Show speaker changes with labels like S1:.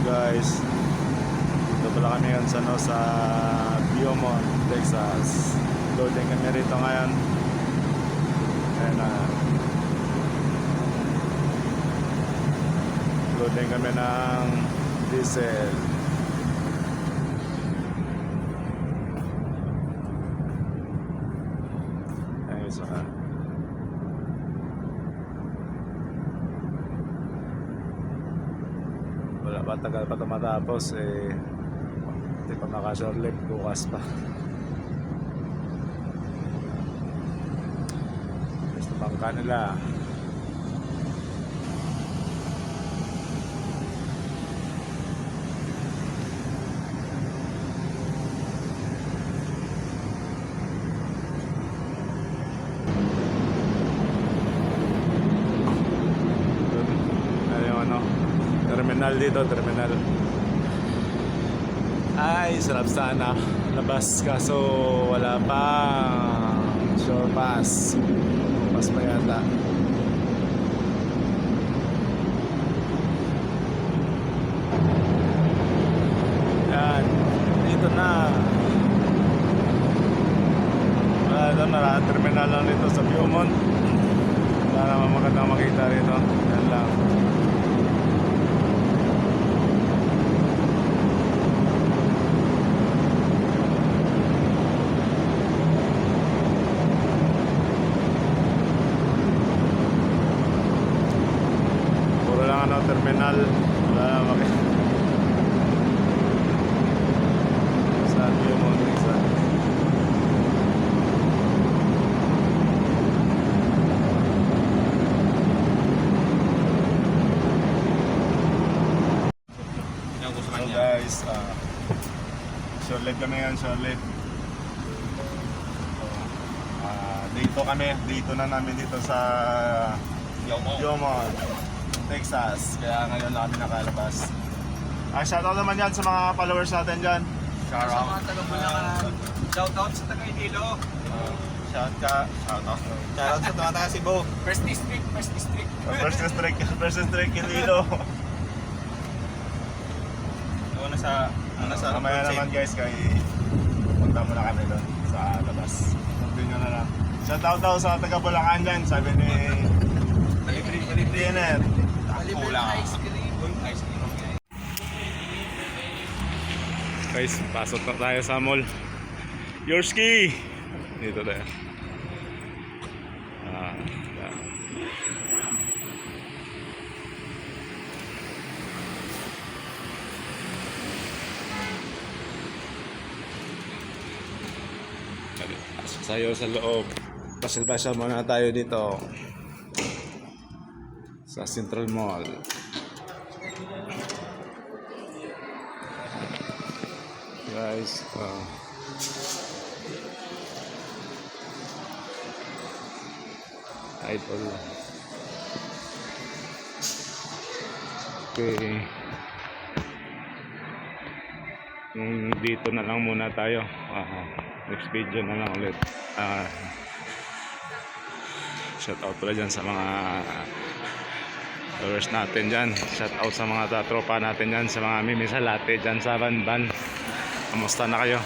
S1: guys, dito pala kami ngayon sa Beaumont, Texas. Loading kami rito ngayon. And loading kami ng diesel. Ayun sa wala pa, tagal pa ito matapos eh. Hindi pa makashorelip, bukas pa. Gusto bangka nila. Terminal dito, terminal. Ay, sarap sana labas kaso wala pa shore pass. Pass pa yata. Yan, dito na. Wala doon, terminal lang dito sa Beaumont. Wala naman magandang makita rito. Yan lang. Terminal, wala naman sa Beaumont, Texas. So guys, shore live kami ngayon, shore live. So, dito na namin dito sa Beaumont, Texas. Kaya ngayon na kami nakalabas. Shoutout naman yan sa mga followers natin dyan.
S2: Sa mga taga-Bulacan. Shoutout sa taga-Iloilo.
S1: Shoutout sa mga taga-Cebu.
S2: First District.
S1: First District, Iloilo. Mamaya naman guys, kay punta muna kami doon sa labas. Continue na lang. Shoutout daw sa taga-Bulacan dyan. Sabi ni DNR.
S2: Ice cream.
S1: Guys, pasok na tayo sa mall. Yorski! Dito tayo. Pasok tayo sa loob. Pasyal-pasyal muna tayo dito sa Central Mall. Guys, idol. Okay. Dito na lang muna tayo. Next video na lang ulit. Shout out pala dyan sa mga followers natin dyan. Shout out sa mga tropa natin dyan, sa mga mimi sa latte dyan sa Banban. Kamusta na kayo?